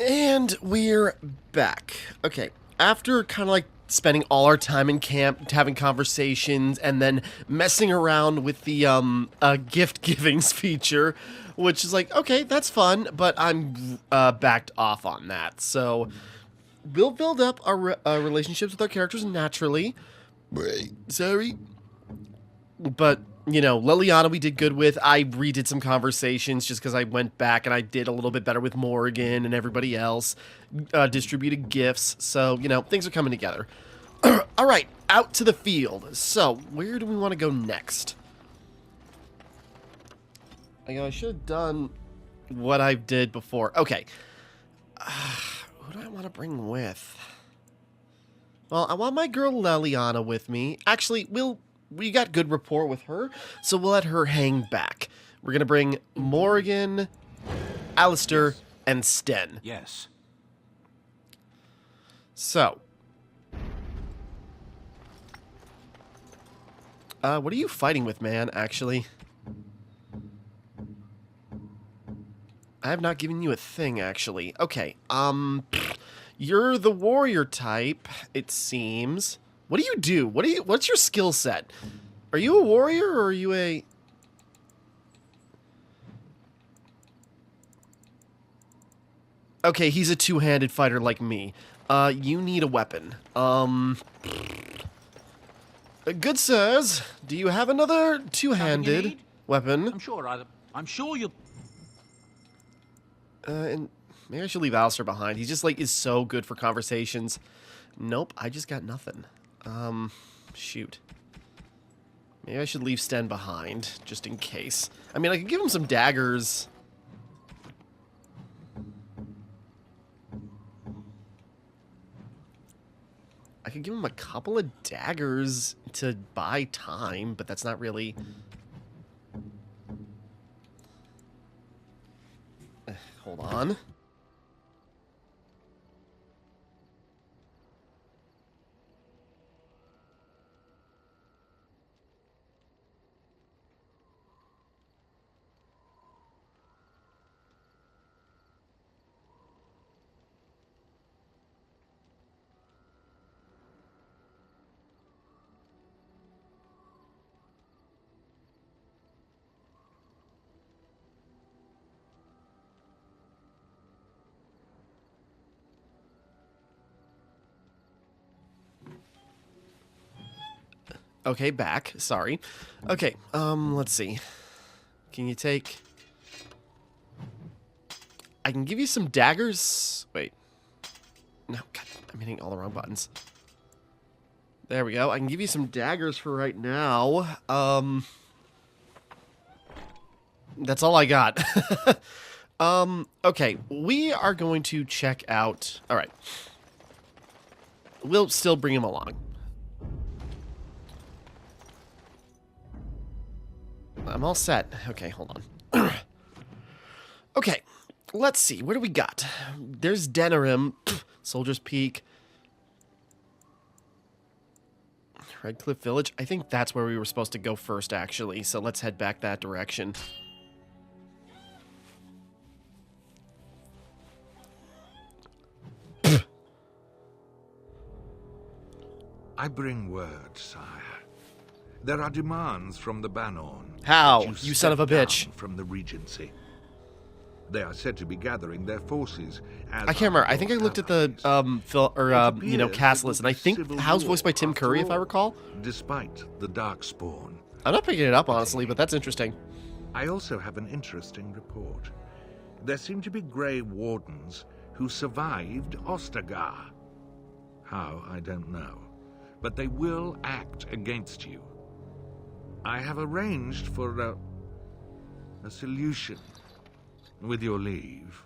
And we're back. Okay, after kind of like spending all our time in camp, having conversations, and then messing around with the gift givings feature, which is like, okay, that's fun, but I'm backed off on that. So we'll build up our relationships with our characters naturally. Sorry. But, you know, Liliana we did good with. I redid some conversations just because I went back and I did a little bit better with Morgan and everybody else. Distributed gifts. So, you know, things are coming together. All right, out to the field. So, where do we want to go next? I should have done what I did before. Okay. Who do I want to bring with? Well, I want my girl Liliana with me. Actually, we got good rapport with her, so we'll let her hang back. We're gonna bring Morgan, Alistair, and Sten. Yes. So, what are you fighting with, man, actually? I have not given you a thing, actually. Okay, you're the warrior type, it seems. What do you do? What's your skill set? Are you a warrior or are you a... Okay, he's a two-handed fighter like me. You need a weapon. Good sirs, do you have another two-handed weapon? I'm sure you'll... And maybe I should leave Alistair behind. He just, like, is so good for conversations. Nope, I just got nothing. Shoot. Maybe I should leave Sten behind, just in case. I mean, I could give him some daggers. I could give him a couple of daggers to buy time, but that's not really... Hold on. Okay, back. Sorry. Okay, let's see. Can you take... I can give you some daggers... Wait. No, God, I'm hitting all the wrong buttons. There we go. I can give you some daggers for right now. That's all I got. Okay, we are going to check out... Alright. We'll still bring him along. I'm all set. Okay, hold on. Okay, let's see. What do we got? There's Denerim, Soldier's Peak, Redcliffe Village. I think that's where we were supposed to go first, actually. So let's head back that direction. I bring word, sire. There are demands from the Banon. How? that You son of a step bitch. down from the Regency. They are said to be gathering their forces. As I can't remember. I think I looked at the It cast appears list, it and I will be think civil House war voiced by Tim after Curry, if I all, recall. Despite the Darkspawn. I'm not picking it up honestly, but that's interesting. I also have an interesting report. There seem to be Grey Wardens who survived Ostagar. How, I don't know. But they will act against you. I have arranged for a solution, with your leave.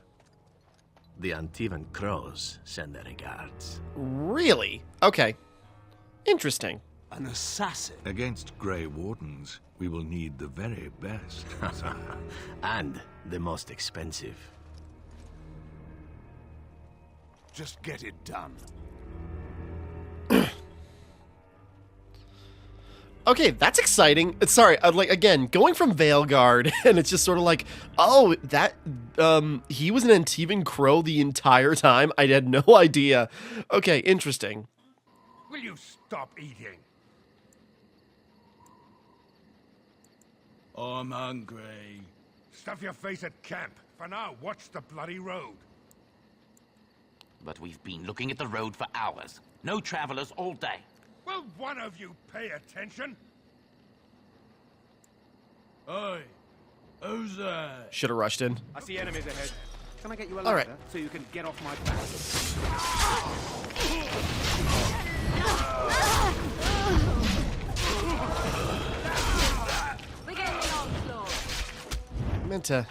The Antivan Crows send their regards. Really? Okay. Interesting. An assassin? Against Grey Wardens, we will need the very best. And the most expensive. Just get it done. Okay, that's exciting. Sorry, like, again, going from Veilguard, and it's just sort of like, oh, that, he was an Antivan Crow the entire time? I had no idea. Okay, interesting. Will you stop eating? I'm hungry. Stuff your face at camp. For now, watch the bloody road. But we've been looking at the road for hours. No travelers all day. Will one of you pay attention? Hey, who's that? Should have rushed in. I see enemies ahead. Can I get you a All right. ladder so you can get off my back? We're getting the onslaught. Meant to...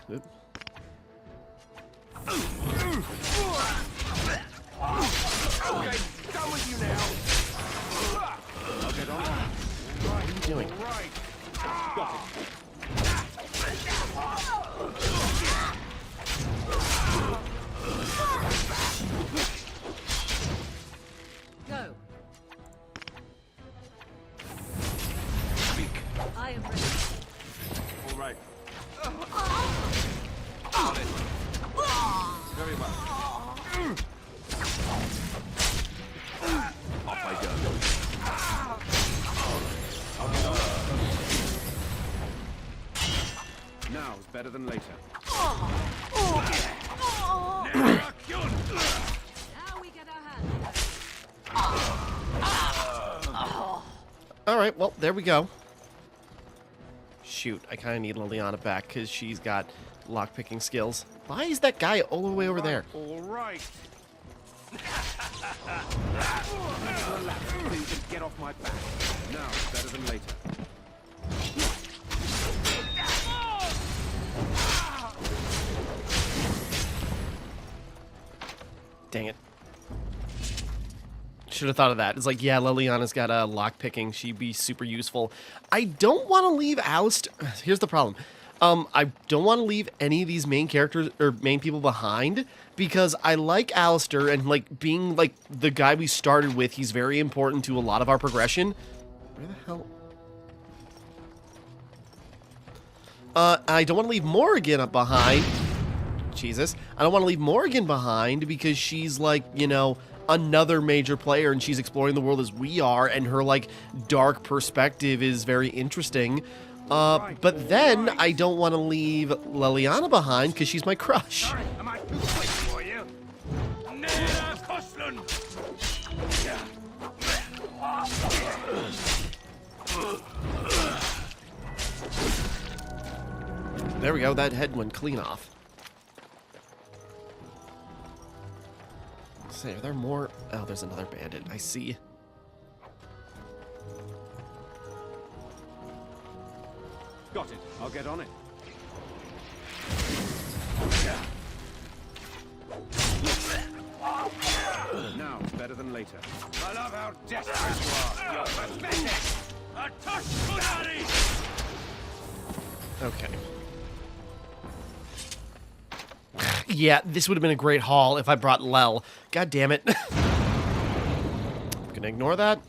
Okay, done with you now. I'll get on. What are you doing? Right. Got it. Go. I am ready. All right. Very well. Off I go. Now's better than later. Now we get our hands. Alright, well, there we go. Shoot, I kind of need Liliana back, because she's got lockpicking skills. Why is that guy all the way over there? All right. Relax so you can get off my back. Now's better than later. Dang it. Should have thought of that. It's like, yeah, Liliana's got a lockpicking. She'd be super useful. I don't want to leave Alistair. Here's the problem. I don't want to leave any of these main characters or main people behind because I like Alistair and like being like the guy we started with. He's very important to a lot of our progression. Where the hell? I don't want to leave Morrigan up behind. Jesus. I don't want to leave Morrigan behind because she's like, you know, another major player and she's exploring the world as we are and her like dark perspective is very interesting. But then I don't want to leave Liliana behind because she's my crush. Sorry, am I too quick for you? Nera Koslund! There we go. That head went clean off. Say, are there more? Oh, there's another bandit. I see. Got it. I'll get on it. Now, better than later. I love how desperate you are. You're pathetic. A touch bloody! Okay. Yeah, this would have been a great haul if I brought Lel. God damn it. I'm gonna ignore that.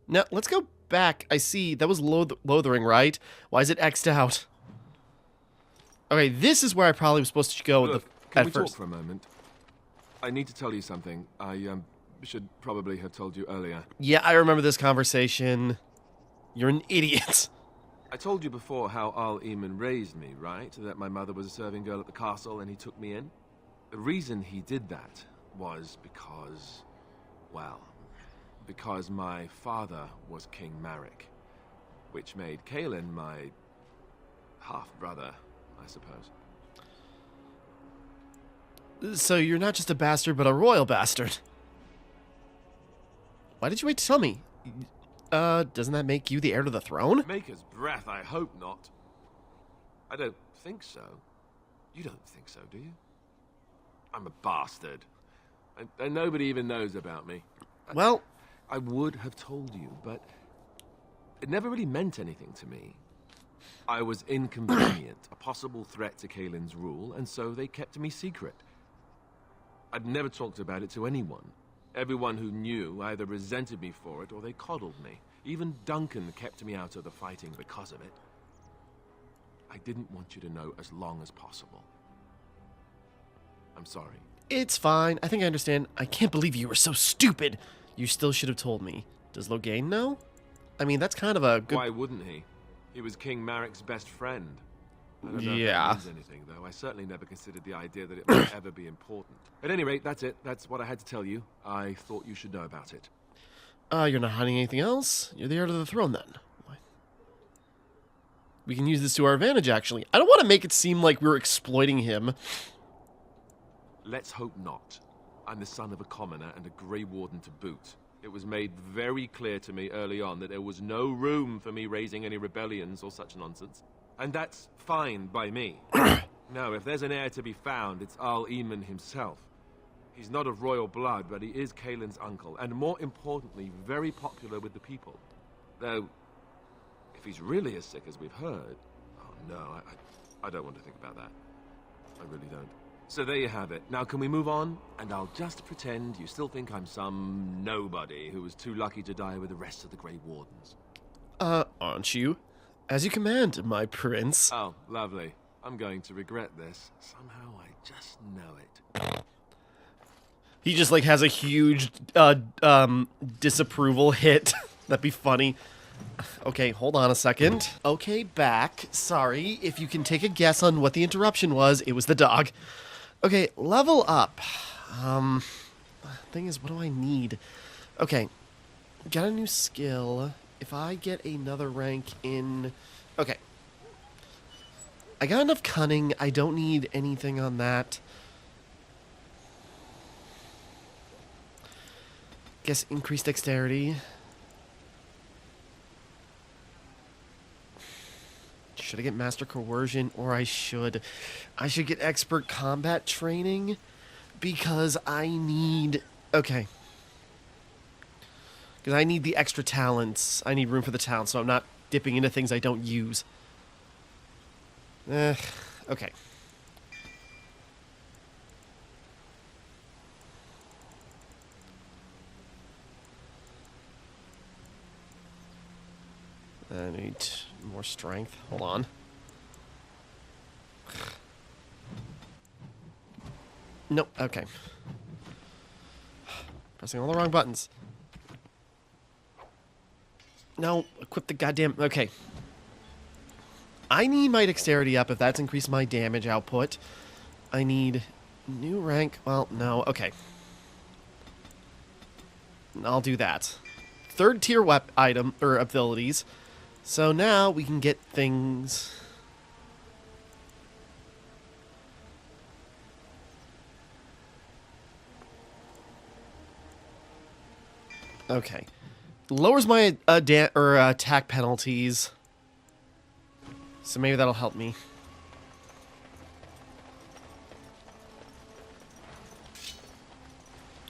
Now, let's go back. I see. That was Lothering, right? Why is it X'd out? Okay, this is where I probably was supposed to go Look, can at we first. talk for a moment? I need to tell you something. I should probably have told you earlier. Yeah, I remember this conversation. You're an idiot. I told you before how Al Eamon raised me, right? That my mother was a serving girl at the castle and he took me in. The reason he did that was because, well, because my father was King Marek, which made Kaelin my half-brother, I suppose. So you're not just a bastard, but a royal bastard. Why did you wait to tell me? Doesn't that make you the heir to the throne? Maker's breath, I hope not. I don't think so. You don't think so, do you? I'm a bastard. And nobody even knows about me. Well, I would have told you, but it never really meant anything to me. I was inconvenient, a possible threat to Kaelin's rule, and so they kept me secret. I'd never talked about it to anyone. Everyone who knew either resented me for it or they coddled me. Even Duncan kept me out of the fighting because of it. I didn't want you to know as long as possible. I'm sorry. It's fine. I think I understand. I can't believe you were so stupid. You still should have told me. Does Loghain know? I mean, that's kind of a good... Why wouldn't he? He was King Marek's best friend. I don't know if Yeah. that means anything, though. I certainly never considered the idea that it might ever be important. At any rate, that's it. That's what I had to tell you. I thought you should know about it. You're not hiding anything else? You're the heir to the throne, then. What? We can use this to our advantage, actually. I don't want to make it seem like we're exploiting him. Let's hope not. I'm the son of a commoner and a Grey Warden to boot. It was made very clear to me early on that there was no room for me raising any rebellions or such nonsense. And that's fine by me. No, if there's an heir to be found, it's Arl Eamon himself. He's not of royal blood, but he is Kaelin's uncle, and more importantly, very popular with the people. Though, if he's really as sick as we've heard... Oh no, I don't want to think about that. I really don't. So there you have it. Now can we move on? And I'll just pretend you still think I'm some nobody who was too lucky to die with the rest of the Grey Wardens. Aren't you? As you command, my prince. Oh, lovely. I'm going to regret this. Somehow I just know it. He just, like, has a huge, disapproval hit. That'd be funny. Okay, hold on a second. Okay, back. Sorry. If you can take a guess on what the interruption was, it was the dog. Okay, level up. Thing is, what do I need? Okay, got a new skill. If I get another rank in... Okay. I got enough cunning. I don't need anything on that. Guess increased dexterity. Should I get master coercion, or I should get expert combat training, because I need... Okay. Because I need the extra talents. I need room for the talents, so I'm not dipping into things I don't use. Okay. I need more strength. Hold on. Nope. Okay. Pressing all the wrong buttons. No, equip the goddamn... Okay. I need my dexterity up if that's increased my damage output. I need new rank. Well, no. Okay. I'll do that. Third tier item, or abilities. So now we can get things... Okay. Lowers my attack penalties. So maybe that'll help me.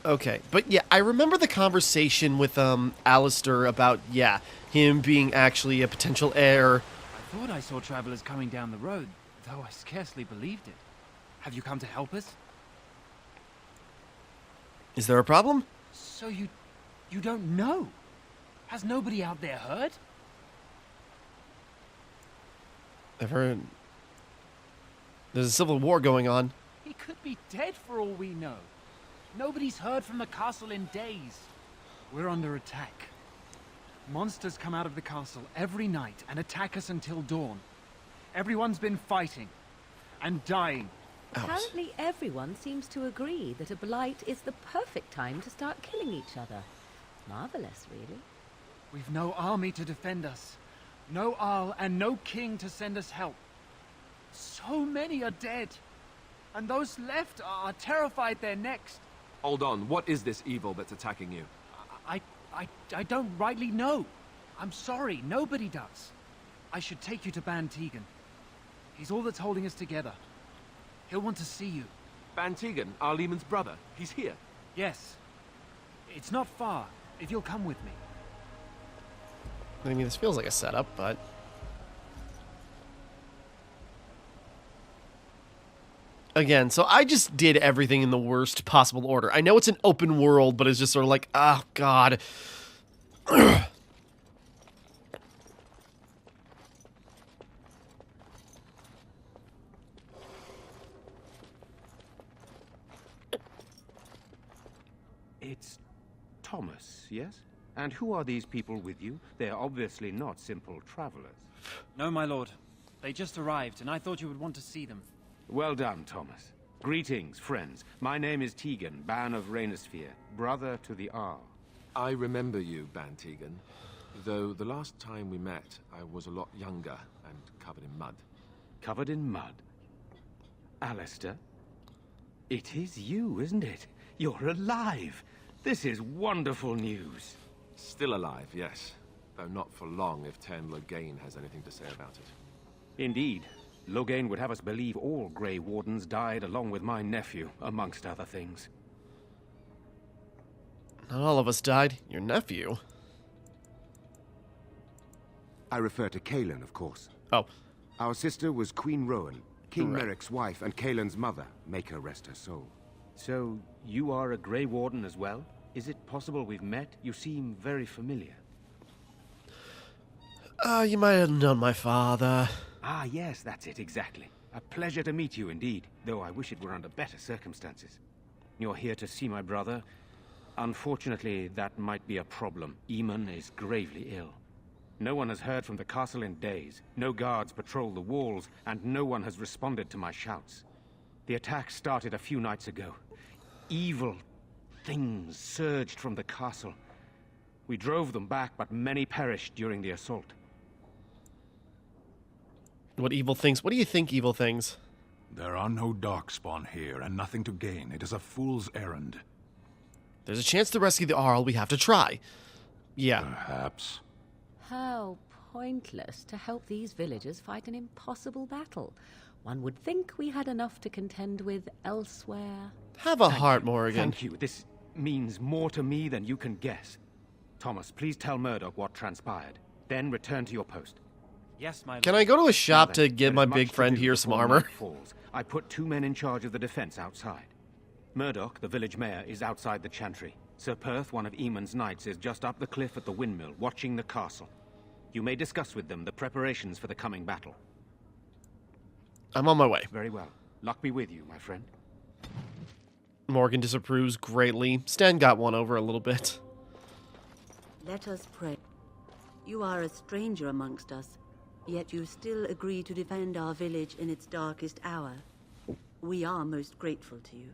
Okay, but yeah, I remember the conversation with Alistair about, yeah, him being actually a potential heir. I thought I saw travelers coming down the road, though I scarcely believed it. Have you come to help us? Is there a problem? So you don't know? Has nobody out there heard? I've heard there's a civil war going on. He could be dead for all we know. Nobody's heard from the castle in days. We're under attack. Monsters come out of the castle every night and attack us until dawn. Everyone's been fighting and dying. Apparently everyone seems to agree that a blight is the perfect time to start killing each other. Marvelous, really. We've no army to defend us. No Arl and no king to send us help. So many are dead. And those left are terrified they're next. Hold on, what is this evil that's attacking you? I don't rightly know. I'm sorry, nobody does. I should take you to Ban Tegan. He's all that's holding us together. He'll want to see you. Ban Tegan, Arl Eamon's brother. He's here. Yes. It's not far, if you'll come with me. I mean, this feels like a setup, but... Again, so I just did everything in the worst possible order. I know it's an open world, but it's just sort of like, oh, God. It's Thomas, yes? And who are these people with you? They're obviously not simple travelers. No, my lord. They just arrived, and I thought you would want to see them. Well done, Thomas. Greetings, friends. My name is Tegan, Ban of Rainersphere, brother to the Arl. I remember you, Ban Tegan. Though the last time we met, I was a lot younger and covered in mud. Covered in mud? Alistair? It is you, isn't it? You're alive! This is wonderful news. Still alive, yes. Though not for long if Ten Loghain has anything to say about it. Indeed. Loghain would have us believe all Grey Wardens died along with my nephew, amongst other things. Not all of us died. Your nephew. I refer to Kaelin, of course. Oh. Our sister was Queen Rowan, King Right. Merrick's wife, and Kaelin's mother. May her rest her soul. So, you are a Grey Warden as well? Is it possible we've met? You seem very familiar. You might have known my father. Ah, yes, that's it, exactly. A pleasure to meet you indeed, though I wish it were under better circumstances. You're here to see my brother. Unfortunately, that might be a problem. Eamon is gravely ill. No one has heard from the castle in days. No guards patrol the walls, and no one has responded to my shouts. The attack started a few nights ago. Evil things surged from the castle. We drove them back, but many perished during the assault. What evil things? What do you think evil things? There are no darkspawn here, and nothing to gain. It is a fool's errand. There's a chance to rescue the Arl. We have to try. Yeah. Perhaps. How pointless to help these villagers fight an impossible battle. One would think we had enough to contend with elsewhere. Have a heart, Morrigan. Thank you. This means more to me than you can guess. Thomas, please tell Murdoch what transpired. Then return to your post. Yes, my lord. Can I go to a shop Now to then, give there my is much big to friend do here some before armor? night falls. I put 2 men in charge of the defense outside. Murdoch, the village mayor, is outside the chantry. Sir Perth, one of Eamon's knights, is just up the cliff at the windmill, watching the castle. You may discuss with them the preparations for the coming battle. I'm on my way. Very well. Luck be with you, my friend. Morgan disapproves greatly. Stan got one over a little bit. Let us pray. You are a stranger amongst us, yet you still agree to defend our village in its darkest hour. We are most grateful to you.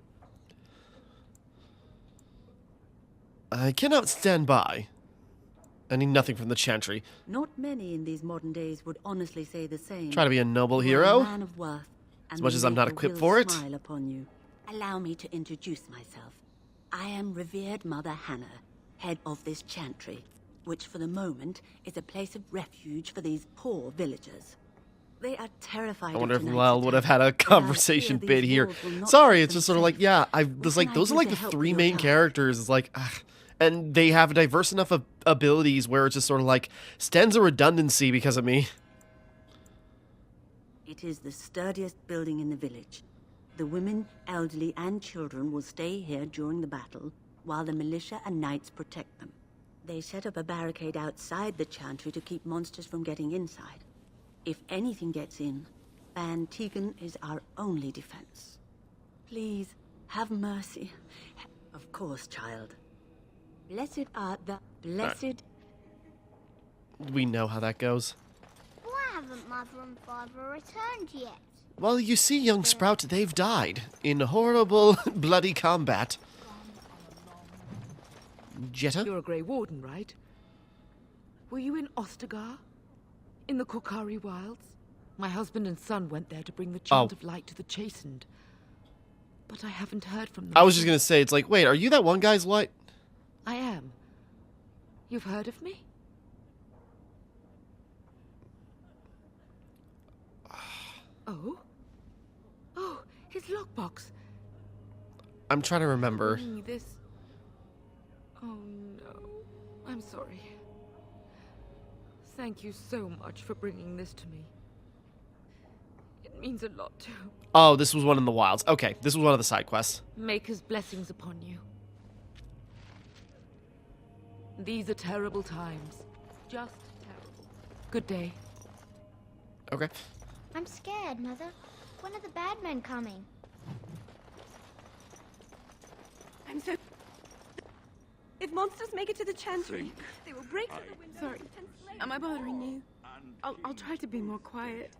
I cannot stand by. I need nothing from the chantry. Not many in these modern days would honestly say the same. Try to be a noble You are hero. a man of worth, As and much we as I'm make not a equipped real for it. Smile upon you. Allow me to introduce myself. I am revered Mother Hannah, head of this chantry, which for the moment is a place of refuge for these poor villagers. They are terrified. I wonder of if tonight's Lyle would have attack, had a but I conversation fear bit these here. walls will not Sorry, keep it's them just sort of like, safe. yeah, What was can like, I those do are like to the help 3 your main task? characters. It's like, and they have diverse enough of abilities where it's just sort of like, Stan's a redundancy because of me. It is the sturdiest building in the village. The women, elderly, and children will stay here during the battle, while the militia and knights protect them. They set up a barricade outside the chantry to keep monsters from getting inside. If anything gets in, Ban Tegan is our only defense. Please, have mercy. Of course, child. Blessed art the blessed. We know how that goes. Why haven't Mother and Father returned yet? Well, you see, young Sprout, they've died in horrible, bloody combat. Jetta? You're a Grey Warden, right? Were you in Ostagar? In the Korkari Wilds? My husband and son went there to bring the chant of light to the chastened. But I haven't heard from them. I was just gonna say, it's like, wait, are you that one guy's light? I am. You've heard of me? Oh? Oh, his lockbox. I'm trying to remember. Bring me this. Oh no. I'm sorry. Thank you so much for bringing this to me. It means a lot to Oh, this was one in the wilds. Okay, this was one of the side quests. Maker's blessings upon you. These are terrible times. Just terrible. Good day. Okay. I'm scared, Mother. When are the bad men coming? I'm so... If monsters make it to the chantry, they will break through the windows. Sorry, am I bothering you? I'll try to be more quiet.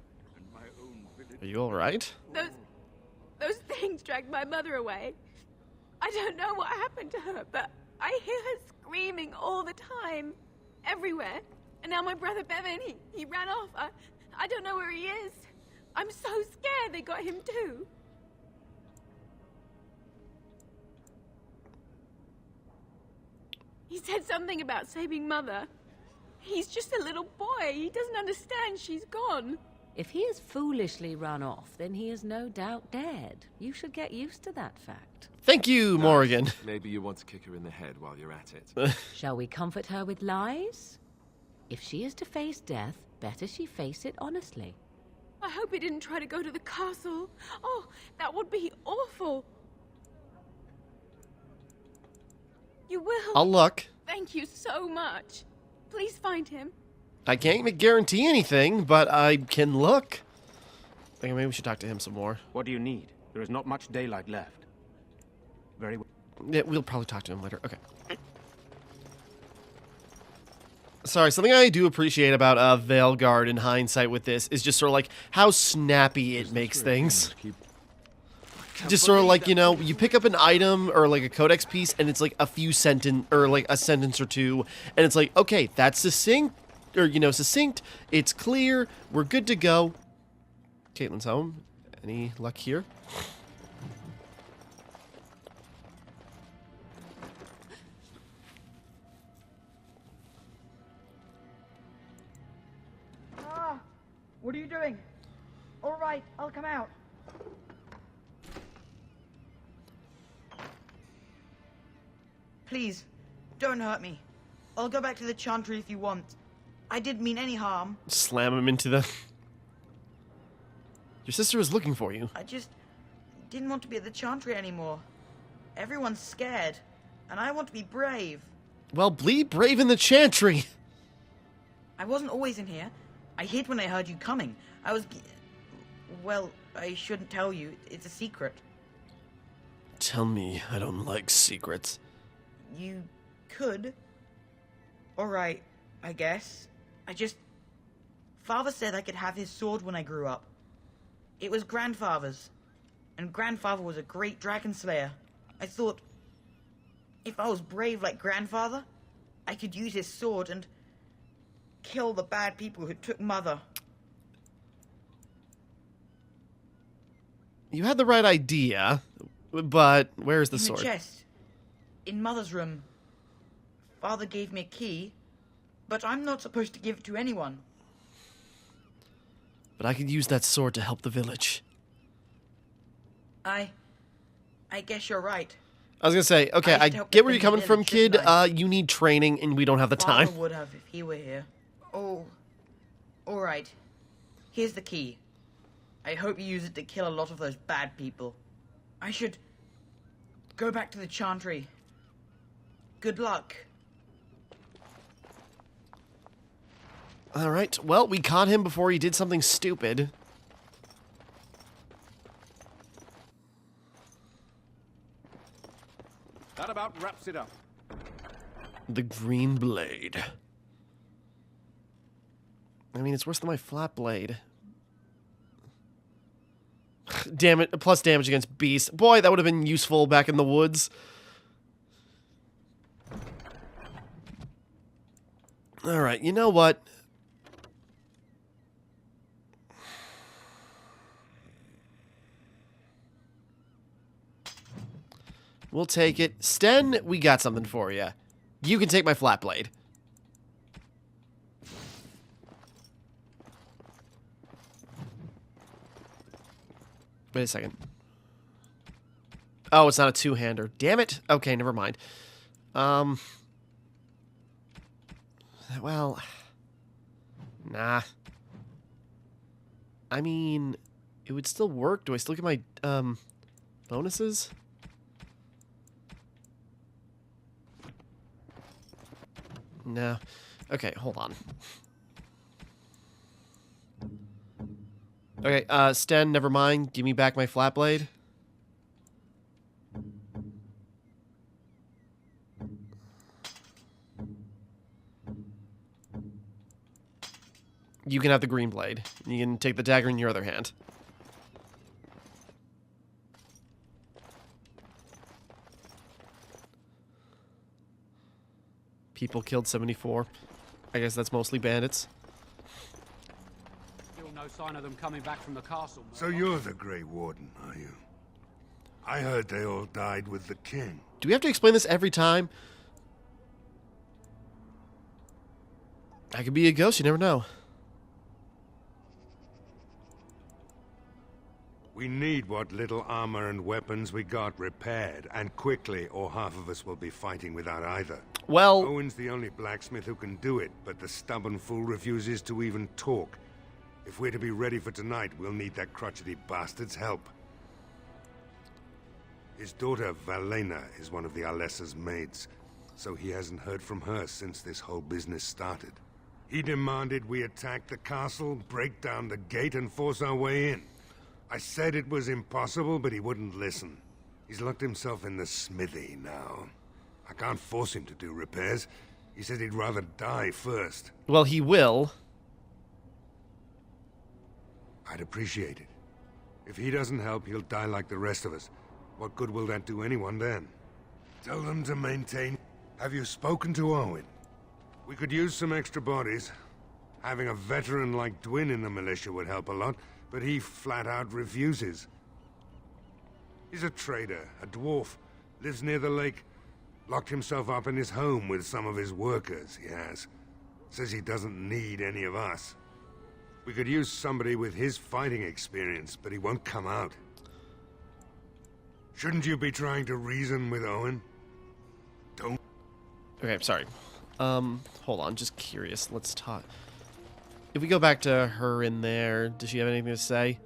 Are you alright? Those things dragged my mother away. I don't know what happened to her, but I hear her screaming all the time, everywhere. And now my brother Bevan, he ran off. I don't know where he is. I'm so scared they got him too. He said something about saving Mother. He's just a little boy. He doesn't understand she's gone. If he has foolishly run off, then he is no doubt dead. You should get used to that fact. Thank you, Morrigan. Maybe you want to kick her in the head while you're at it. Shall we comfort her with lies? If she is to face death, better she face it honestly. I hope he didn't try to go to the castle. Oh, that would be awful. You will. I'll look. Thank you so much. Please find him. I can't guarantee anything, but I can look. Okay, maybe we should talk to him some more. What do you need? There is not much daylight left. Very well. Yeah, we'll probably talk to him later. Okay. Sorry, something I do appreciate about Veilguard in hindsight with this is just sort of like how snappy it makes things. Just sort of like, you know, you pick up an item or like a codex piece and it's like a few sentence or like a sentence or two and it's like, okay, that's succinct or, you know, succinct. It's clear. We're good to go. Caitlin's home. Any luck here? Ah, what are you doing? All right, I'll come out. Please, don't hurt me. I'll go back to the chantry if you want. I didn't mean any harm. Slam him into the... Your sister is looking for you. I just didn't want to be at the chantry anymore. Everyone's scared, and I want to be brave. Well, be brave in the chantry. I wasn't always in here. I hid when I heard you coming. Well, I shouldn't tell you. It's a secret. Tell me, I don't like secrets. You could. Alright, I guess. Father said I could have his sword when I grew up. It was Grandfather's. And Grandfather was a great dragon slayer. I thought, if I was brave like Grandfather, I could use his sword and kill the bad people who took Mother. You had the right idea, but where's the sword? In the chest. In Mother's room. Father gave me a key, but I'm not supposed to give it to anyone. But I could use that sword to help the village. I guess you're right. I was gonna say, okay, I get where you're coming from, kid. You need training, and we don't have the time. Father would have if he were here. Oh, all right. Here's the key. I hope you use it to kill a lot of those bad people. I should go back to the chantry. Good luck. All right. Well, we caught him before he did something stupid. That about wraps it up. The green blade. I mean, it's worse than my flat blade. Damn it. Plus damage against beasts. Boy, that would have been useful back in the woods. All right. You know what? We'll take it. Sten, we got something for you. You can take my flat blade. Wait a second. Oh, it's not a two-hander. Damn it. Okay, never mind. Well, nah. I mean, It would still work. Do I still get my bonuses? No. Okay, hold on. Okay, Sten, never mind. Give me back my flat blade. You can have the green blade. You can take the dagger in your other hand. People killed 74. I guess that's mostly bandits. Still no sign of them coming back from the castle. So you're the Grey Warden, are you? I heard they all died with the king. Do we have to explain this every time? I could be a ghost, you never know. We need what little armor and weapons we got repaired, and quickly, or half of us will be fighting without either. Well... Owen's the only blacksmith who can do it, but the stubborn fool refuses to even talk. If we're to be ready for tonight, we'll need that crotchety bastard's help. His daughter, Valena, is one of the Alessa's maids, so he hasn't heard from her since this whole business started. He demanded we attack the castle, break down the gate, and force our way in. I said it was impossible, but he wouldn't listen. He's locked himself in the smithy now. I can't force him to do repairs. He said he'd rather die first. Well, he will. I'd appreciate it. If he doesn't help, he'll die like the rest of us. What good will that do anyone then? Tell them to maintain... Have you spoken to Owen? We could use some extra bodies. Having a veteran like Dwin in the militia would help a lot, but he flat out refuses. He's a trader, a dwarf, lives near the lake, locked himself up in his home with some of his workers, he has. Says he doesn't need any of us. We could use somebody with his fighting experience, but he won't come out. Shouldn't you be trying to reason with Owen? Don't... Okay, I'm sorry. Hold on, just curious. Let's talk. If we go back to her in there, does she have anything to say?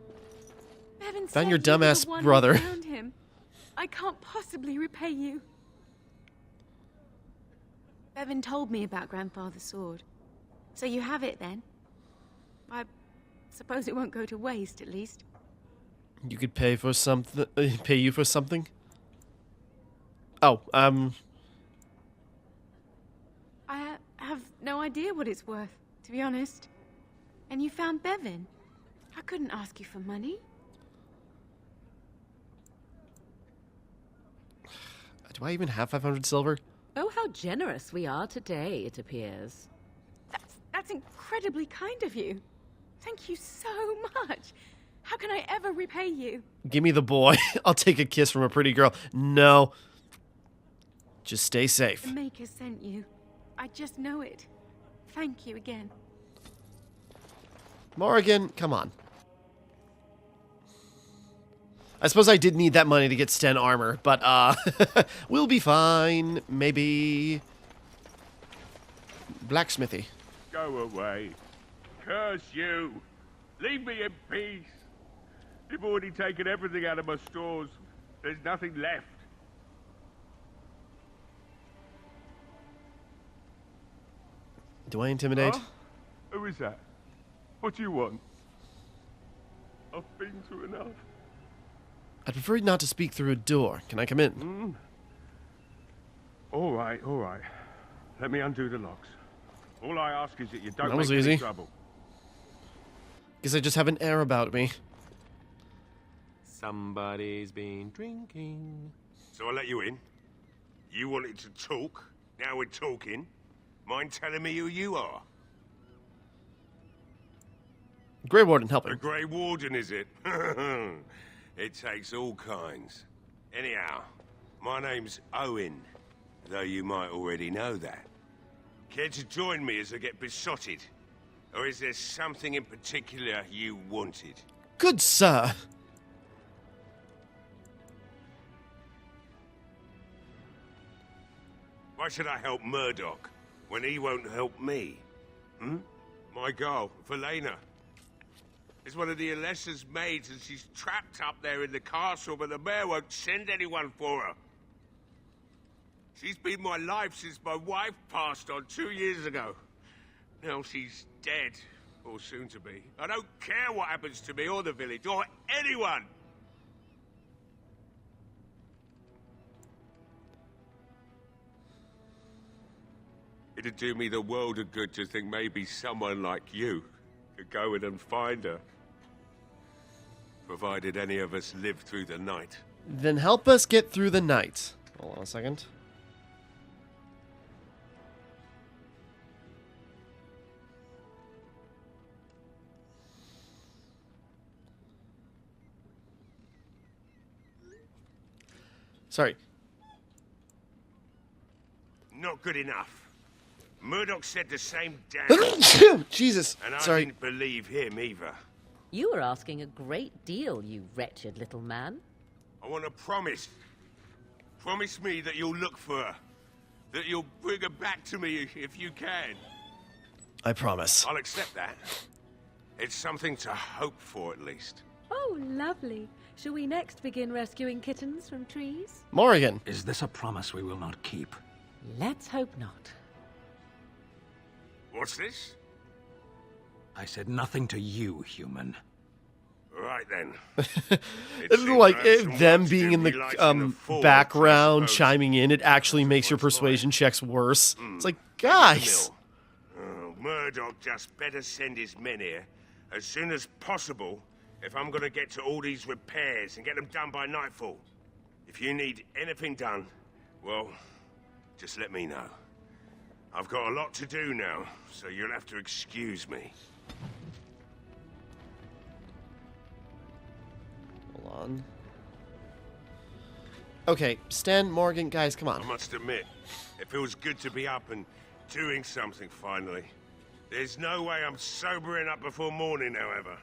Bevan Found your said you were dumbass the one who brother. found him. I can't possibly repay you. Bevan told me about Grandfather's sword. So you have it then? I suppose it won't go to waste, at least. You could pay for something. Pay you for something? Oh, I have no idea what it's worth, to be honest. And you found Bevan. I couldn't ask you for money. Do I even have 500 silver? Oh, how generous we are today, it appears. That's incredibly kind of you. Thank you so much. How can I ever repay you? Give me the boy. I'll take a kiss from a pretty girl. No. Just stay safe. The Maker sent you. I just know it. Thank you again. Morrigan, come on. I suppose I did need that money to get Sten armor, but, we'll be fine. Maybe... blacksmithy. Go away. Curse you. Leave me in peace. You've already taken everything out of my stores. There's nothing left. Do I intimidate? Huh? Who is that? What do you want? I've been through enough. I'd prefer not to speak through a door. Can I come in? Mm. All right, all right. Let me undo the locks. All I ask is that you don't That was make any easy. trouble. Guess I just have an air about me. Somebody's been drinking. So I let you in. You wanted to talk. Now we're talking. Mind telling me who you are? Grey Warden, help The him. Grey Warden, is it? It takes all kinds. Anyhow, my name's Owen, though you might already know that. Care to join me as I get besotted? Or is there something in particular you wanted? Good sir. Why should I help Murdoch when he won't help me? Hmm? My girl, Valena. is one of the Alessa's maids, and she's trapped up there in the castle, but the mayor won't send anyone for her. She's been my life since my wife passed on 2 years ago. Now she's dead, or soon to be. I don't care what happens to me or the village, or anyone! It'd do me the world of good to think maybe someone like you could go in and find her. Provided any of us live through the night. Then help us get through the night. Hold on a second. Sorry. Not good enough. Murdoch said the same damn Jesus. And I Sorry. didn't believe him either. You were asking a great deal, you wretched little man. I want a promise. Promise me that you'll look for her. That you'll bring her back to me if you can. I promise. I'll accept that. It's something to hope for, at least. Oh, lovely. Shall we next begin rescuing kittens from trees? Morrigan. Is this a promise we will not keep? Let's hope not. What's this? I said nothing to you, human. Right then. It's like them being in the background chiming in, it actually makes your persuasion checks worse. It's like, guys. Oh, Murdoch just better send his men here as soon as possible if I'm gonna get to all these repairs and get them done by nightfall. If you need anything done, well, just let me know. I've got a lot to do now, so you'll have to excuse me. Hold on. Okay, Stan, Morgan, guys, come on. I must admit, it feels good to be up and doing something finally. There's no way I'm sobering up before morning, however.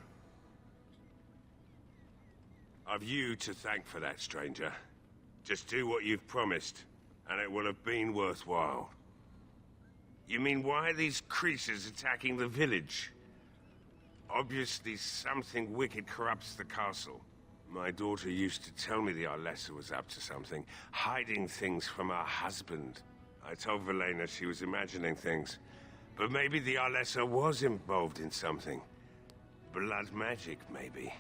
I've you to thank for that, stranger. Just do what you've promised, and it will have been worthwhile. You mean, why are these creatures attacking the village? Obviously, something wicked corrupts the castle. My daughter used to tell me the Arlessa was up to something, hiding things from her husband. I told Velena she was imagining things, but maybe the Arlessa was involved in something. Blood magic, maybe.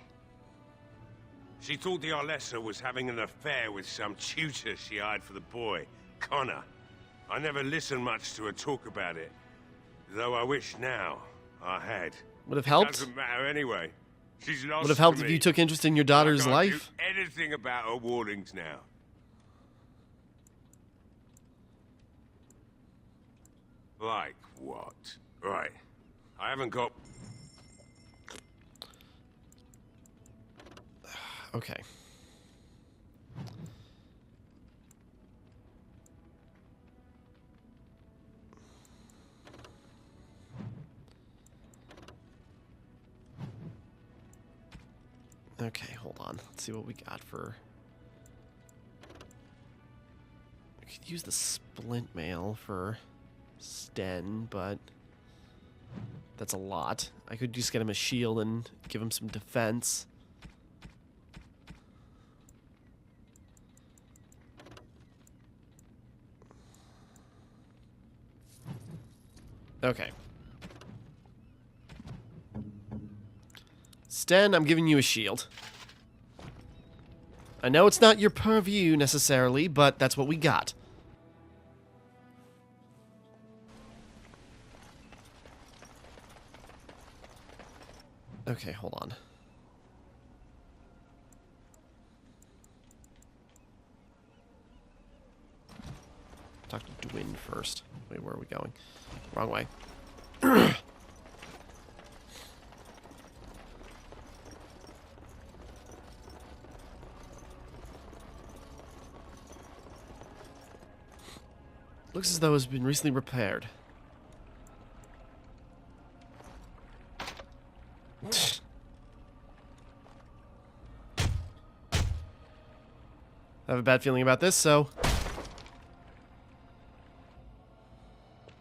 She thought the Arlessa was having an affair with some tutor she hired for the boy, Connor. I never listened much to her talk about it, though I wish now I had. Would have helped. Doesn't matter anyway. She's lost. Would have helped to if me. you took interest in your daughter's I can't life. do anything about her warnings now. Like what? Right. I haven't got. Okay. Okay, hold on. Let's see what we got for... We could use the splint mail for Sten, but that's a lot. I could just get him a shield and give him some defense. Okay. Sten, I'm giving you a shield. I know it's not your purview necessarily, but that's what we got. Okay, hold on. Talk to Dwin first. Wait, where are we going? Wrong way. Looks as though it's been recently repaired. I have a bad feeling about this, so...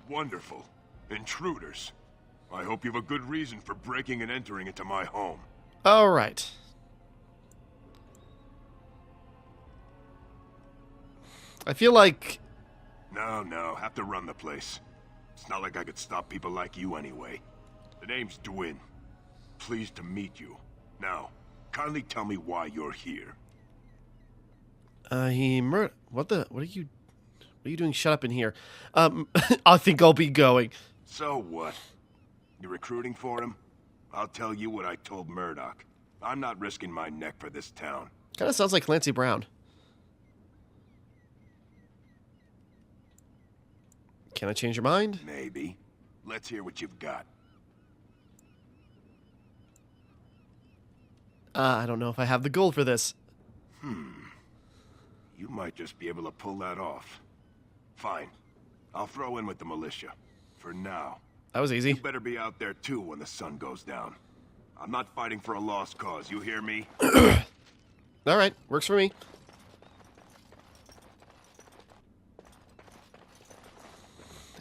Wonderful. Intruders. I hope you have a good reason for breaking and entering into my home. All right. I feel like... No, have to run the place. It's not like I could stop people like you anyway. The name's Dwin. Pleased to meet you. Now, kindly tell me why you're here. What are you doing? Shut up in here. I think I'll be going. So what? You recruiting for him? I'll tell you what I told Murdoch. I'm not risking my neck for this town. Kind of sounds like Clancy Brown. Can I change your mind? Maybe. Let's hear what you've got. I don't know if I have the gold for this. You might just be able to pull that off. Fine. I'll throw in with the militia. For now. That was easy. You better be out there too when the sun goes down. I'm not fighting for a lost cause, you hear me? Alright, works for me.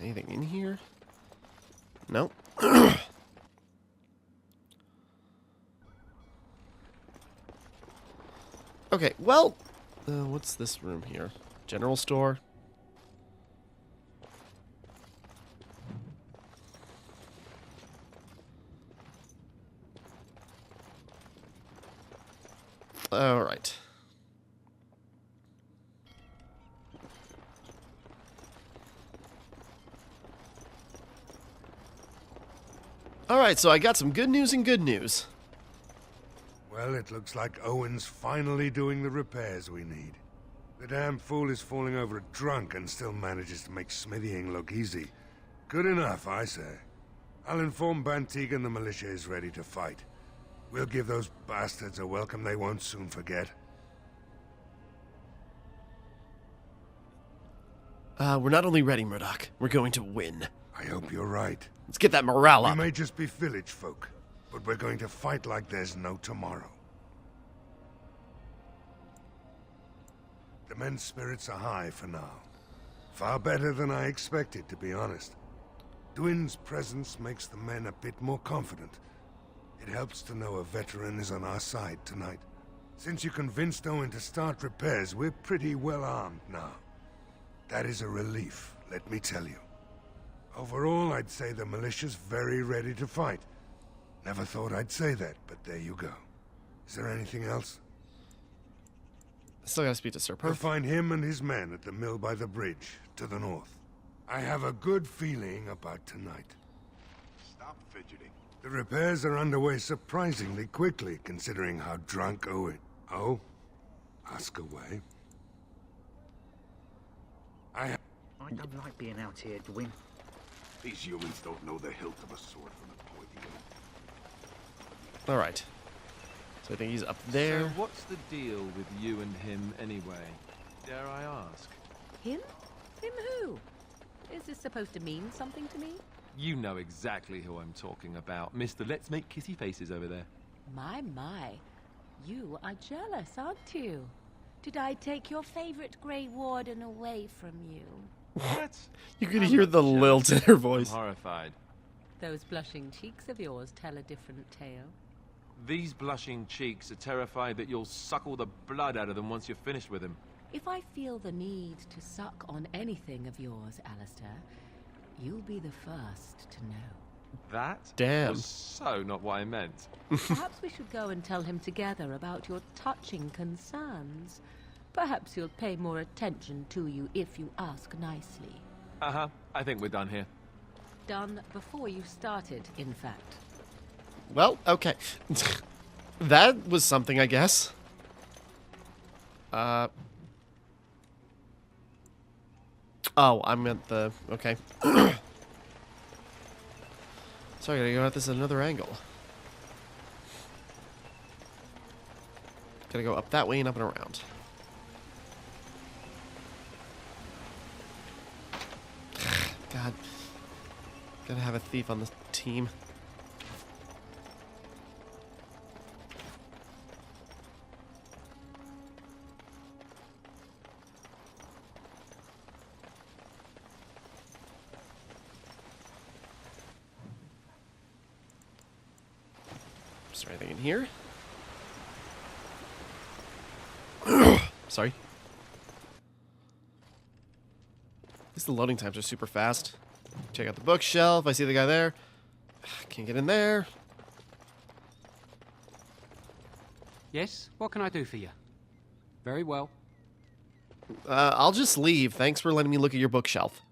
Anything in here? No. Okay, well, what's this room here? General store? All right. All right, so I got some good news and good news. Well, it looks like Owen's finally doing the repairs we need. The damn fool is falling over drunk and still manages to make smithying look easy. Good enough, I say. I'll inform Bantigan the militia is ready to fight. We'll give those bastards a welcome they won't soon forget. We're not only ready, Murdoch. We're going to win. I hope you're right. Let's get that morale up. We may just be village folk, but we're going to fight like there's no tomorrow. The men's spirits are high for now. Far better than I expected, to be honest. Dwin's presence makes the men a bit more confident. It helps to know a veteran is on our side tonight. Since you convinced Owen to start repairs, we're pretty well armed now. That is a relief, let me tell you. Overall, I'd say the militia's very ready to fight. Never thought I'd say that, but there you go. Is there anything else? Still gotta speak to Sir Perth. We'll find him and his men at the mill by the bridge, to the north. I have a good feeling about tonight. Stop fidgeting. The repairs are underway surprisingly quickly, considering how drunk Owen... Oh? Ask away. I don't like being out here, Dwin. These humans don't know the hilt of a sword from the pointy end. All right. So I think he's up there. So what's the deal with you and him anyway? Dare I ask? Him? Him who? Is this supposed to mean something to me? You know exactly who I'm talking about. Mr. Let's Make Kissy Faces over there. My. You are jealous, aren't you? Did I take your favorite Grey Warden away from you? What? You could hear the lilt in her voice. I'm horrified. Those blushing cheeks of yours tell a different tale. These blushing cheeks are terrified that you'll suck all the blood out of them once you're finished with him. If I feel the need to suck on anything of yours, Alistair, you'll be the first to know. That Damn. was so not what I meant. Perhaps we should go and tell him together about your touching concerns. Perhaps he'll pay more attention to you if you ask nicely. Uh-huh. I think we're done here. Done before you started, in fact. Well, okay. That was something, I guess. Oh, I meant the... Okay. Sorry, I gotta go at this at another angle. Gotta go up that way and up and around. God. Gotta have a thief on the team. Is there anything in here? Sorry. At least the loading times are super fast. Check out the bookshelf. I see the guy there. Can't get in there. Yes? What can I do for you? Very well. I'll just leave. Thanks for letting me look at your bookshelf.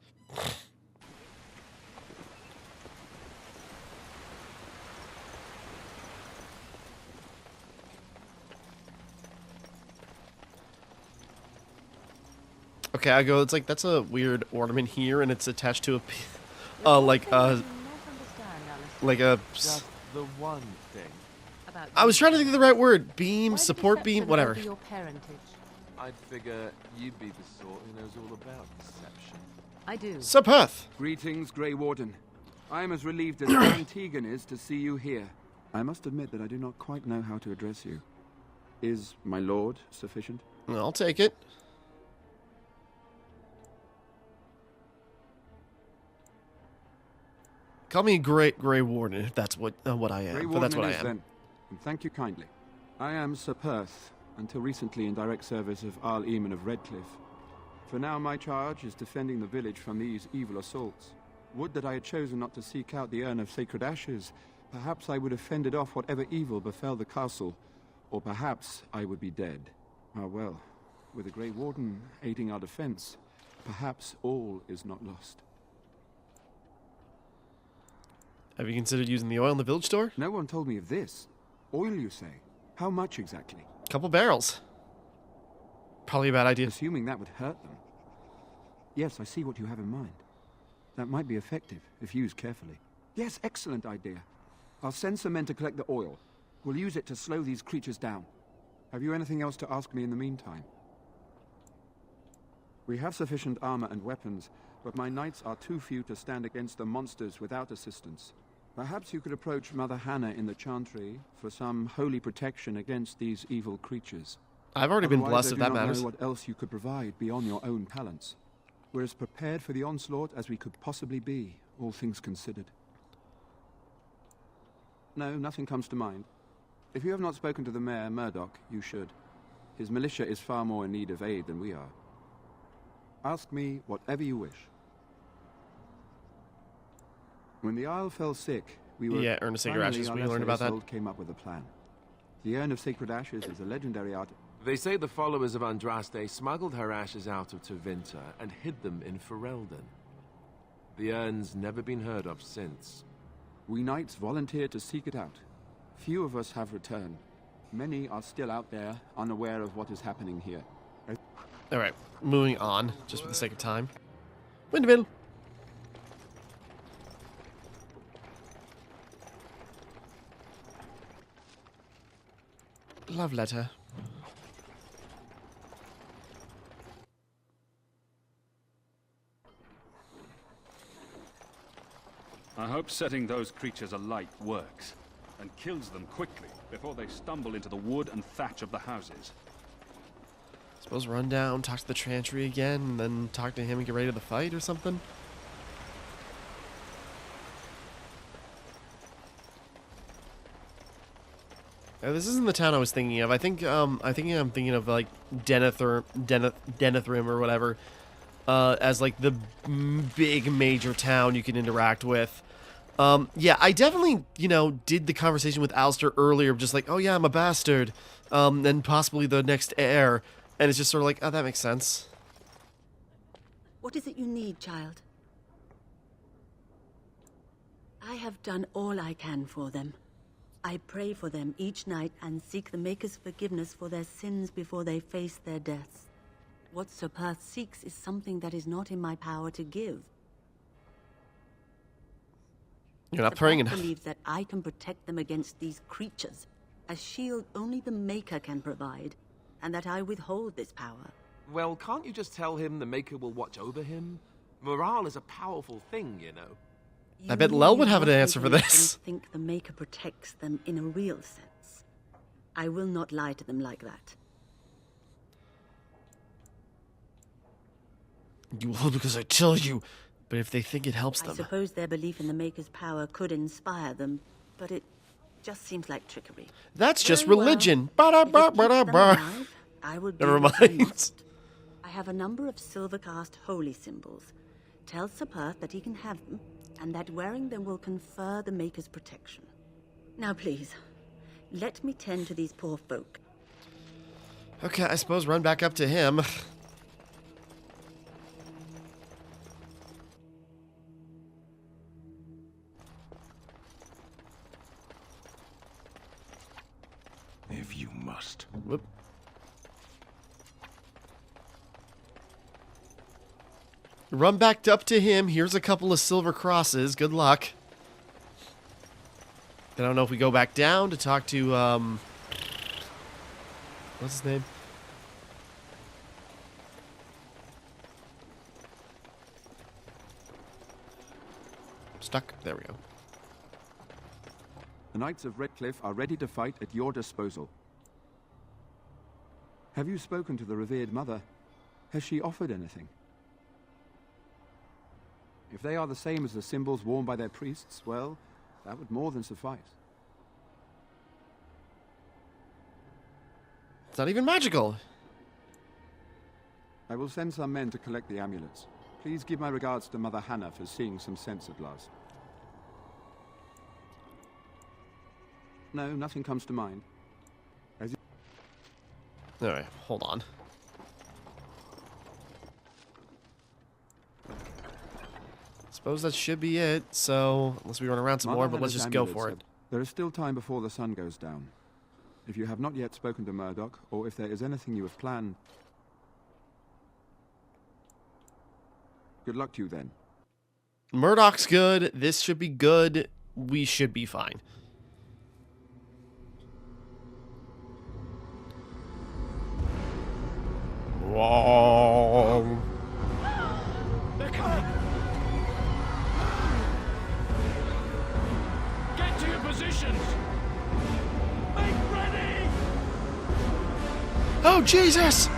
Okay, I go, it's like, that's a weird ornament here, and it's attached to a, like a... Just the one thing. I was trying to think of the right word. Beam, support beam, whatever. Your parentage. I'd figure you'd be the sort who knows all about deception. I do. Sapeth. Greetings, Grey Warden. I am as relieved as Van Tegan is to see you here. I must admit that I do not quite know how to address you. Is my lord sufficient? I'll take it. Call me Great Grey Warden if that's what I am. Grey But that's Warden what I it is, am. then. And thank you kindly. I am Sir Perth, until recently in direct service of Arl Eamon of Redcliffe. For now, my charge is defending the village from these evil assaults. Would that I had chosen not to seek out the urn of sacred ashes. Perhaps I would have fended off whatever evil befell the castle, or perhaps I would be dead. Ah well, with the Grey Warden aiding our defense, perhaps all is not lost. Have you considered using the oil in the village store? No one told me of this. Oil, you say? How much exactly? Couple barrels. Probably a bad idea. Assuming that would hurt them. Yes, I see what you have in mind. That might be effective, if used carefully. Yes, excellent idea. I'll send some men to collect the oil. We'll use it to slow these creatures down. Have you anything else to ask me in the meantime? We have sufficient armor and weapons, but my knights are too few to stand against the monsters without assistance. Perhaps you could approach Mother Hannah in the Chantry for some holy protection against these evil creatures. I've already been blessed, if that I matters. do not know what else you could provide beyond your own talents. We're as prepared for the onslaught as we could possibly be, all things considered. No, nothing comes to mind. If you have not spoken to the Mayor, Murdoch, you should. His militia is far more in need of aid than we are. Ask me whatever you wish. When the Isle fell sick, we were... Yeah, Urn of Sacred Ashes, we learned about that. Came up with a plan. The Urn of Sacred Ashes is a legendary art... They say the followers of Andraste smuggled her ashes out of Tevinter and hid them in Ferelden. The urn's never been heard of since. We knights volunteered to seek it out. Few of us have returned. Many are still out there, unaware of what is happening here. Alright, moving on, just for the sake of time. Windmill. Love letter. I hope setting those creatures alight works, and kills them quickly before they stumble into the wood and thatch of the houses. Suppose run down, talk to the Chantry again, and then talk to him and get ready to the fight or something? This isn't the town I was thinking of. I think I'm thinking of like Denethrim or whatever, as like the big major town you can interact with. Yeah, I definitely, did the conversation with Alistair earlier, just like, oh yeah, I'm a bastard, and possibly the next heir, and it's just sort of like, oh, that makes sense. What is it you need, child? I have done all I can for them. I pray for them each night and seek the Maker's forgiveness for their sins before they face their deaths. What Sir Perth seeks is something that is not in my power to give. You're not praying enough. Sir Perth believes that I can protect them against these creatures, a shield only the Maker can provide, and that I withhold this power. Well, can't you just tell him the Maker will watch over him? Morale is a powerful thing, you know. I bet Lel would have an answer for this. I think the Maker protects them in a real sense. I will not lie to them like that. You will because I tell you, but if they think it helps them... I suppose their belief in the Maker's power could inspire them, but it just seems like trickery. That's just Very religion. Well. If it keeps them Ba-da-ba-ba-da-ba. alive, I would be Never what you mind. must. I have a number of silver-cast holy symbols. Tell Spattered that he can have them, and that wearing them will confer the Maker's protection. Now please, let me tend to these poor folk. Okay, I suppose run back up to him. If you must. Whoop. Run back up to him. Here's a couple of silver crosses. Good luck. I don't know if we go back down to talk to, what's his name? Stuck. There we go. The Knights of Redcliffe are ready to fight at your disposal. Have you spoken to the revered mother? Has she offered anything? If they are the same as the symbols worn by their priests, well, that would more than suffice. It's not even magical. I will send some men to collect the amulets. Please give my regards to Mother Hannah for seeing some sense at last. No, nothing comes to mind. Alright, hold on. Suppose that should be it, so unless we run around some more, but let's just go for it. There is still time before the sun goes down. If you have not yet spoken to Murdoch, or if there is anything you have planned, good luck to you then. Murdoch's good. This should be good. We should be fine. Whoa. They're coming! Get to your positions! Make ready! Oh, Jesus!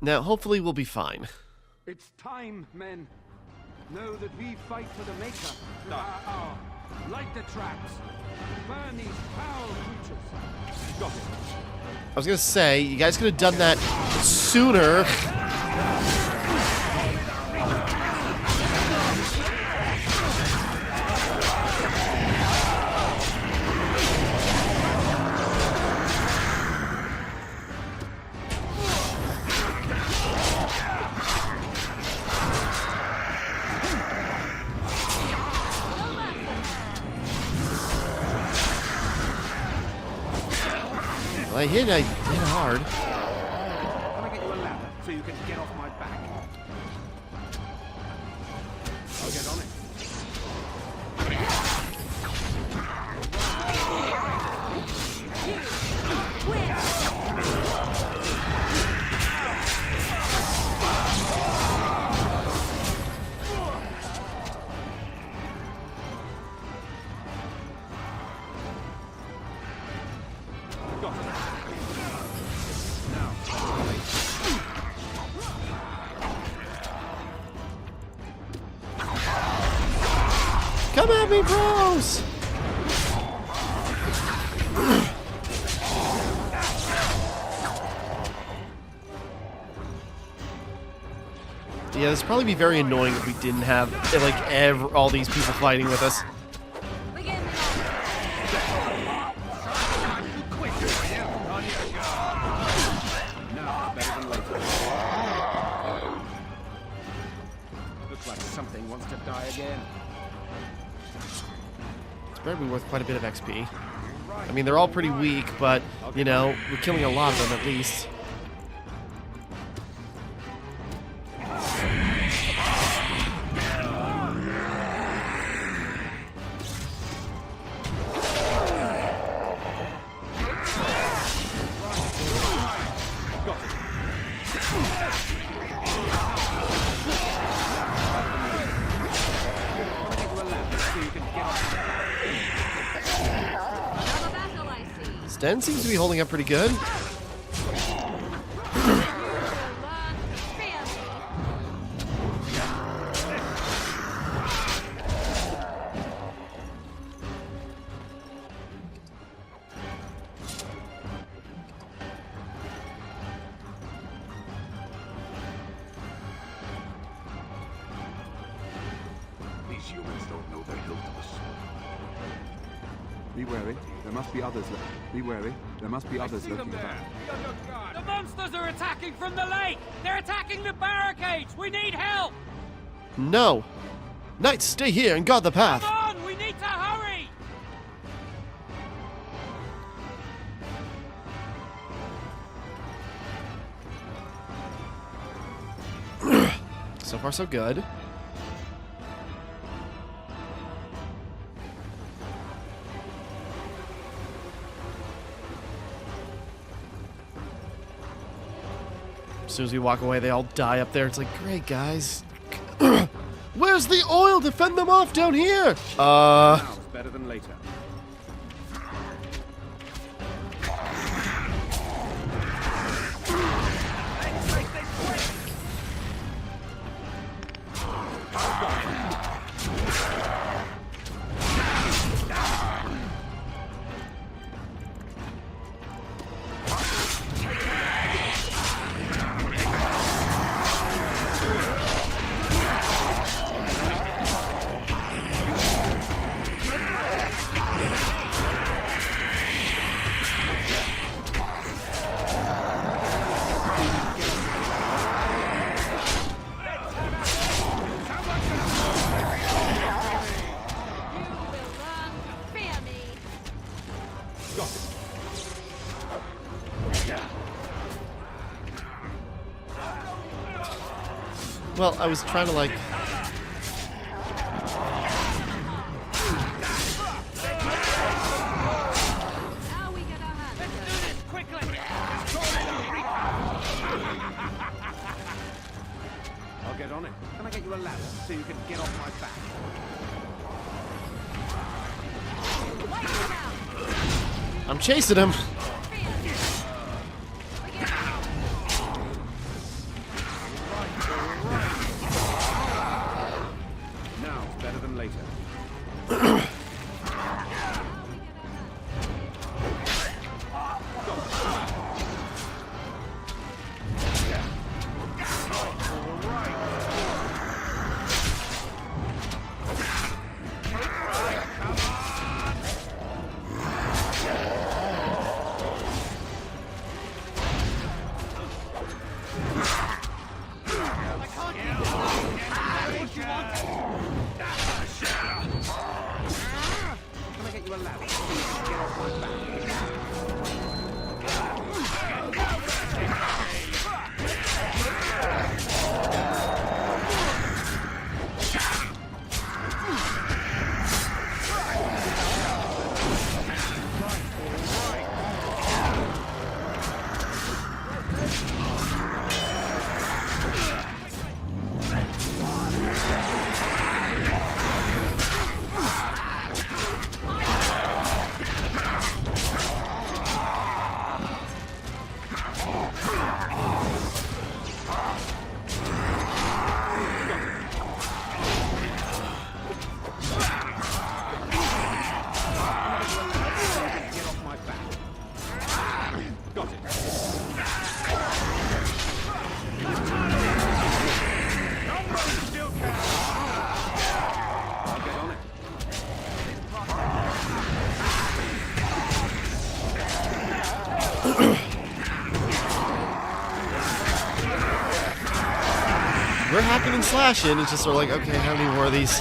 Now, hopefully we'll be fine. It's time, men. Know that we fight for the Maker. To our hour. Light the traps. Burn these foul creatures. Got it. I was gonna say, you guys could have done that sooner. I hit hard. Can I get you a ladder so you can get off my back? I'll get on it. Come at me, bros! Yeah, this would probably be very annoying if we didn't have, like, all these people fighting with us. Looks like something wants to die again. It's better be worth quite a bit of XP. I mean, they're all pretty weak, but, you know, we're killing a lot of them at least. Sten seems to be holding up pretty good. Be wary. There must be others left. Be wary. There must be others lurking about. The monsters are attacking from the lake! They're attacking the barricades! We need help! No. Knights, stay here and guard the path. Come on! We need to hurry! So far, so good. As soon as we walk away, they all die up there. It's like, great, guys. Where's the oil to fend them off down here? Now's better than later. Well, I was trying to, like... I'll get on it. Can I get you a ladder so you can get off my back? I'm chasing him. Now, better than later. We're hacking and slashing. It's just sort of like, okay, how many more of these?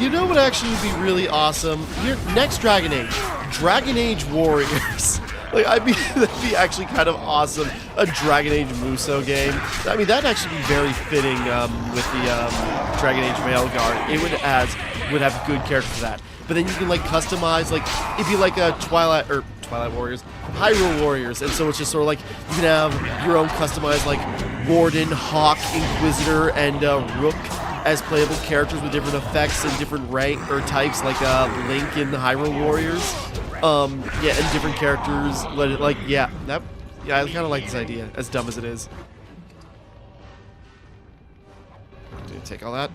You know what actually would be really awesome? Here, next Dragon Age Warriors. Like, that'd be actually kind of awesome. A Dragon Age Muso game. I mean, that'd actually be very fitting with the Dragon Age Mailguard. It would have good characters for that. But then you can, like, customize, like, it'd be like a Twilight Warriors, Hyrule Warriors, and so it's just sort of like, you can have your own customized, like, Warden, Hawk, Inquisitor, and Rook as playable characters with different effects and different rank, or types, like, Link in the Hyrule Warriors. Yeah, and different characters, I kind of like this idea, as dumb as it is. Did it take all that?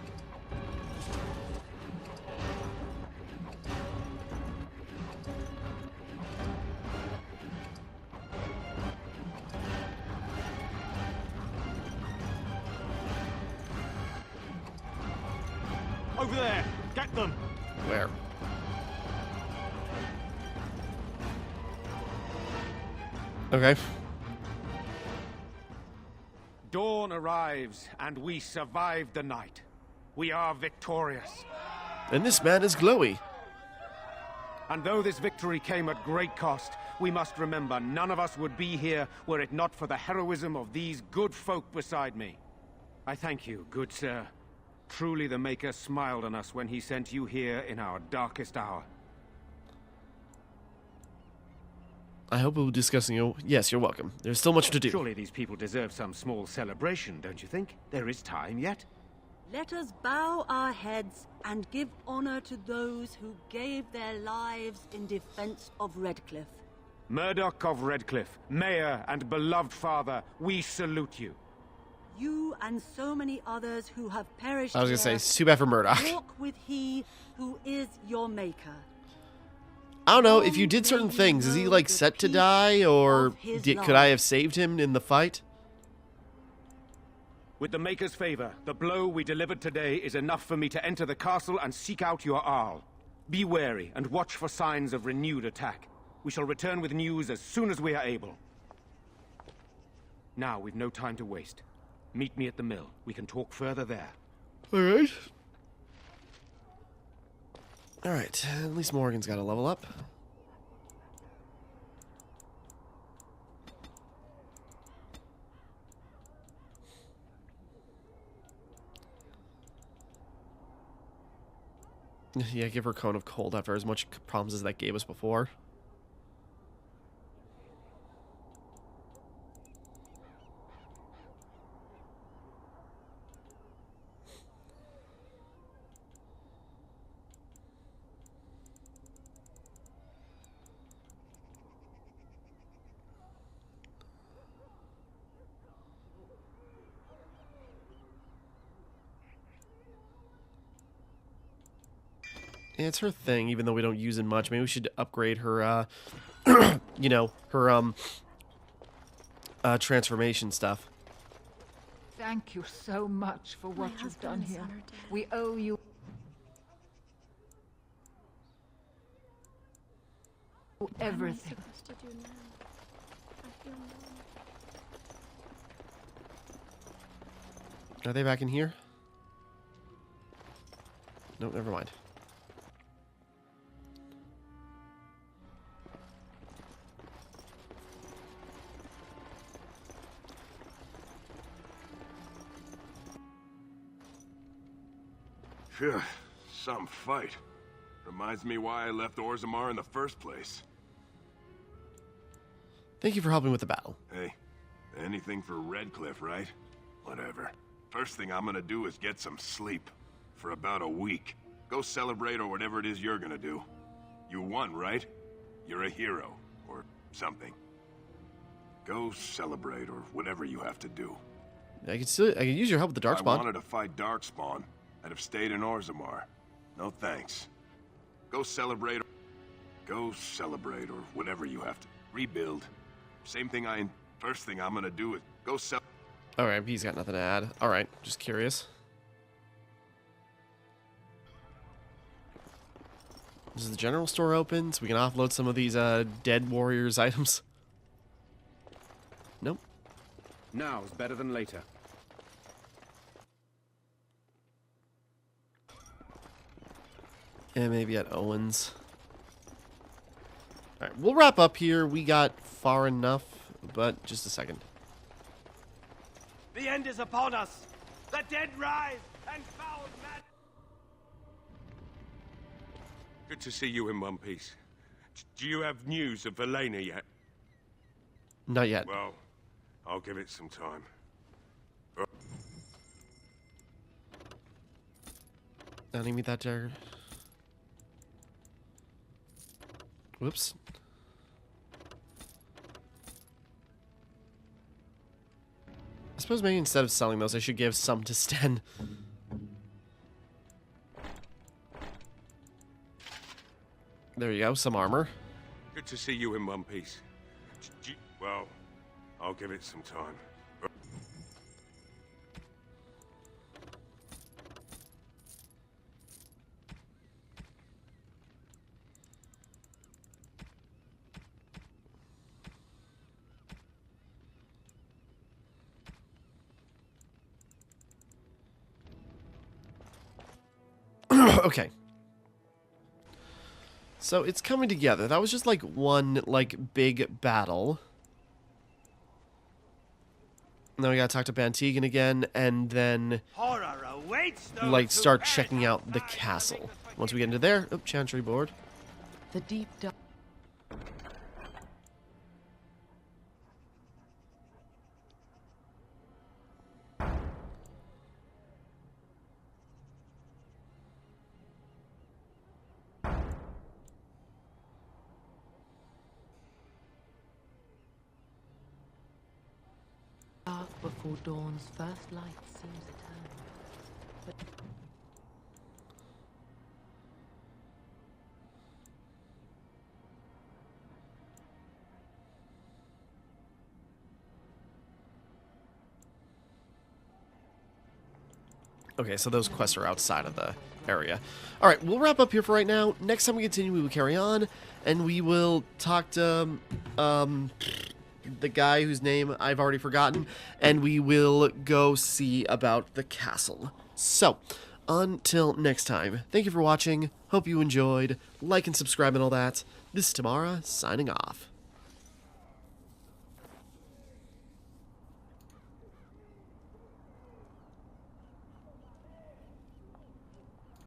Over there! Get them! Where? Okay. Dawn arrives, and we survived the night. We are victorious. And this man is glowy. And though this victory came at great cost, we must remember none of us would be here were it not for the heroism of these good folk beside me. I thank you, good sir. Truly the Maker smiled on us when he sent you here in our darkest hour. I hope we'll be discussing you. Yes, you're welcome. There's still much to do. Surely these people deserve some small celebration, don't you think? There is time yet. Let us bow our heads and give honor to those who gave their lives in defense of Redcliffe. Murdoch of Redcliffe, Mayor and beloved father, we salute you. You and so many others who have perished I was gonna here, say, too bad for Murdoch. walk with he who is your maker. I don't know, if you did certain things, is he like set to die, or could I have saved him in the fight? With the Maker's favor, the blow we delivered today is enough for me to enter the castle and seek out your Arl. Be wary and watch for signs of renewed attack. We shall return with news as soon as we are able. Now, we've no time to waste. Meet me at the mill. We can talk further there. Alright. Alright, at least Morgan's got to level up. Yeah, give her Cone of Cold after as much problems as that gave us before. Yeah, it's her thing, even though we don't use it much. Maybe we should upgrade her, you know, her, transformation stuff. Thank you so much for what you've done here. We owe you. Everything. Are they back in here? Nope, never mind. Phew, some fight. Reminds me why I left Orzammar in the first place. Thank you for helping with the battle. Hey, anything for Redcliffe, right? Whatever. First thing I'm gonna do is get some sleep. For about a week. Go celebrate or whatever it is you're gonna do. You won, right? You're a hero. Or something. Go celebrate or whatever you have to do. I could use your help with the Darkspawn. If I wanted to fight Darkspawn, I'd have stayed in Orzammar. No thanks. Go celebrate or whatever you have to. Rebuild. Same thing first thing I'm gonna do is go Alright, he's got nothing to add. Alright, just curious. Is the general store open so we can offload some of these dead warriors items? Nope. Now's better than later. Yeah, maybe at Owen's. Alright, we'll wrap up here. We got far enough, but just a second. The end is upon us! The dead rise, and foul mad... Good to see you in one piece. Do you have news of Velena yet? Not yet. Well, I'll give it some time. I didn't mean that there. Whoops. I suppose maybe instead of selling those, I should give some to Sten. There you go, some armor. Good to see you in one piece. Well, I'll give it some time. Okay. So it's coming together. That was just like one like big battle. Now we gotta talk to Bantegan again, and then Horror awaits those like who start perish checking out the castle. Once we get into there, oh, Chantry board. The deep dark. Dark before dawn's first light seems eternal. But Okay, so those quests are outside of the area. Alright, we'll wrap up here for right now. Next time we continue, we will carry on, and we will talk to, the guy whose name I've already forgotten, and we will go see about the castle. So, until next time, thank you for watching, hope you enjoyed, like and subscribe and all that. This is Timmara, signing off.